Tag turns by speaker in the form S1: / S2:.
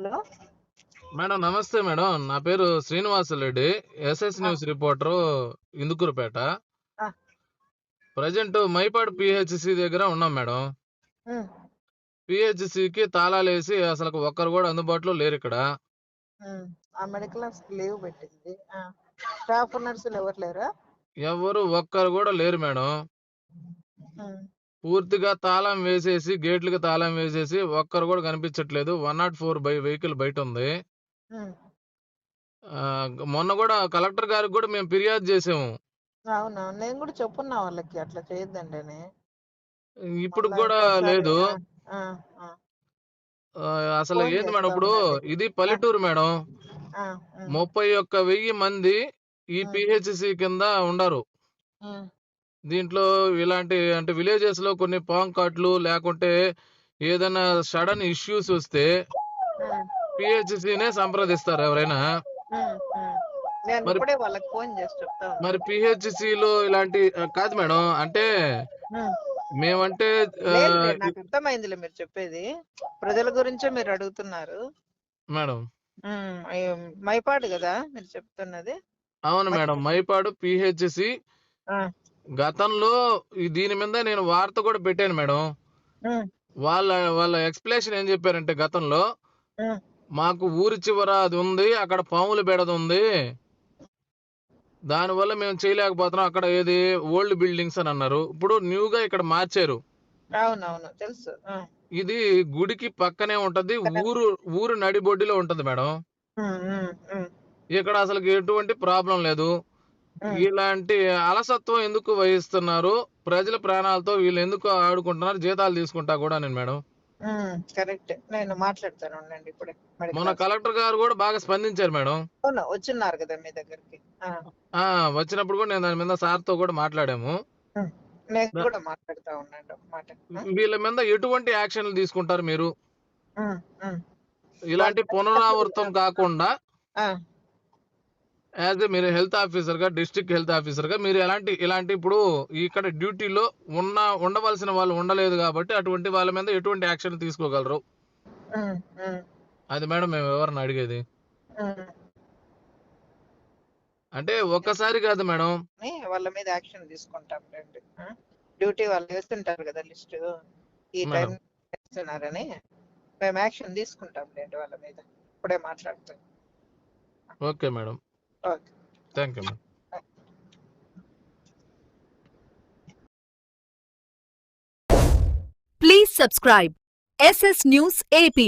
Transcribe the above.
S1: Hello
S2: madam నమస్తే madam. నా పేరు శ్రీనివాసరెడ్డి, ఎస్ఎస్
S1: ఆ,
S2: న్యూస్ రిపోర్టరు, ఇందుకూరుపేట.
S1: ఆ,
S2: ప్రజెంట్ మైపాడు పిహెచ్సి దగ్గర ఉన్నాం మేడం.
S1: ఉమ్,
S2: పిహెచ్సికి తాళాలేసి అసలు ఒక్కరు కూడా అందుబాటులో లేరు ఇక్కడ.
S1: ఉమ్. ఆ మెడికల్ లీవ్ పెట్టింది. స్టాఫ్ నర్సులు ఎవరు లేరా?
S2: ఎవరు ఒక్కరు కూడా లేరు మేడం.
S1: ఉమ్,
S2: పూర్తిగా తాళం వేసేసి, గేట్లకి తాళం వేసేసి ఒక్కరు కూడా కనిపించట్లేదు. 104 వెహికల్ బయట ఉంది.
S1: ఉమ్.
S2: ఆ, మొన్న కూడా కలెక్టర్ గారికి కూడా మేము ఫిర్యాదు చేసాము.
S1: అవునా, నేను కూడా చెప్పున్నా వాళ్ళకి అట్లా చేయొద్దండి అని.
S2: ఇప్పుడు
S1: మళ్ళా
S2: కూడా
S1: ఇంకోసారి
S2: లేదు.
S1: ఆ, ఆ,
S2: ఆ, అసలు
S1: ఫోన్
S2: ఏంది మేడం,
S1: చేస్తా
S2: ఇప్పుడు
S1: ఉండండి.
S2: ఇది
S1: ఆ,
S2: పల్లెటూరు మేడం.
S1: ఆ, ఉమ్,
S2: 31,000 మంది ఈ
S1: ఉమ్,
S2: పిహెచ్సి కింద ఉండరు.
S1: ఉమ్,
S2: దీంట్లో ఇలాంటి అంటే విలేజెస్ లో కొన్ని పాంకాట్లు లేకుంటే ఏదైనా సడన్ ఇష్యూస్ వస్తే
S1: ఉమ్,
S2: పిహెచ్సినే సంప్రదిస్తారు ఎవరైనా.
S1: ఉమ్, ఉమ్. నేను
S2: మరి
S1: ఇప్పుడే వాళ్ళకి ఫోన్ చేసి చెప్తా
S2: మరి
S1: ఉన్నాను.
S2: పిహెచ్సిలో ఇలాంటి కాదు మేడం. అంటే
S1: ఉమ్.
S2: మేమంటే ఆ,
S1: లేదు లేదు, నాకు అర్థమైందిలే మీరు చెప్పేది. ప్రజల గురించే మీరు అడుగుతున్నారు.
S2: మేడం
S1: మైపాడు కదా మీరు చెప్తున్నది?
S2: అవును
S1: మై-
S2: మేడం, మైపాడు పిహెచ్సి.
S1: ఆ,
S2: గతంలో దీని మీద నేను వార్త కూడా పెట్టాను మేడం.
S1: ఉమ్,
S2: వాళ్ళ వాళ్ళ ఎక్స్ప్లెనేషన్ ఏం చెప్పారంటే, గతంలో
S1: ఉమ్,
S2: మాకు ఊరి చివర అది ఉంది, అక్కడ పాములు బెడద ఉంది, దానివల్ల మేము చేయలేకపోతున్నాం. అక్కడ ఏది ఓల్డ్ బిల్డింగ్స్ అని అన్నారు. ఇప్పుడు న్యూగా ఇక్కడ మార్చారు.
S1: అవునవును తెలుసు.
S2: ఇది గుడికి పక్కనే ఉంటది,
S1: కదా.
S2: ఊరు నడిబొడ్డులో ఉంటది మేడం.
S1: ఉమ్, ఉమ్, ఉమ్,
S2: ఇక్కడ అసలు ఎటువంటి ప్రాబ్లం లేదు.
S1: ఉమ్,
S2: ఇలాంటి అలసత్వం ఎందుకు వహిస్తున్నారు? ప్రజల ప్రాణాలతో వీళ్ళు ఎందుకు ఆడుకుంటున్నారు? జీతాలు తీసుకుంటా కూడా నేను మేడం.
S1: కరెక్ట్. నేను మాట్లాడతాను ఉండండి ఇప్పుడే మెడికల్
S2: మొన్న
S1: ఆఫీసర్.
S2: కలెక్టర్ గారు కూడా బాగా స్పందించారు మేడం.
S1: అవును, వచ్చిన్నారు కదా మీ దగ్గరికి.
S2: ఆ, వచ్చినప్పుడు కూడా నేను దాని మీద సార్తో కూడా మాట్లాడాము.
S1: ఉమ్, నేను
S2: ద-
S1: కూడా మాట్లాడుతా ఉండండి ఒక మాట.
S2: వీళ్ళ మీద ఎటువంటి యాక్షన్లు తీసుకుంటారు మీరు?
S1: ఉమ్, ఉమ్. వాళ్ళ
S2: ఇలాంటి పునరావృతం కాకుండా
S1: ఆ,
S2: యాజ్ ఏ మీరు హెల్త్ ఆఫీసర్ గా, డిస్ట్రిక్ట్ హెల్త్ ఆఫీసర్ గా, మీరు ఇలాంటి ఇప్పుడు ఇక్కడ డ్యూటీలో ఉండవలసిన వాళ్ళు ఉండలేదు కాబట్టి అటువంటి వాళ్ళ మీద ఎటువంటి యాక్షన్ తీసుకోగలరు?
S1: ఉమ్, ఉమ్,
S2: అది మేడం మేము ఎవరిని అడిగేది.
S1: ఉమ్.
S2: అంటే ఒక్కసారి కాదు మేడం.
S1: వాళ్ళ మీద యాక్షన్ తీసుకుంటాం రండి. డ్యూటీ వాళ్ళు వేస్తుంటారు కదా లిస్టు, ఈ టైం
S2: మేడం
S1: వేస్తున్నారని మేము యాక్షన్ తీసుకుంటాం లేండి వాళ్ళ మీద. ఇప్పుడే మాట్లాడుతాం.
S2: Okay madam,
S1: okay.
S2: Thank you madam.
S3: Please subscribe SS News AP.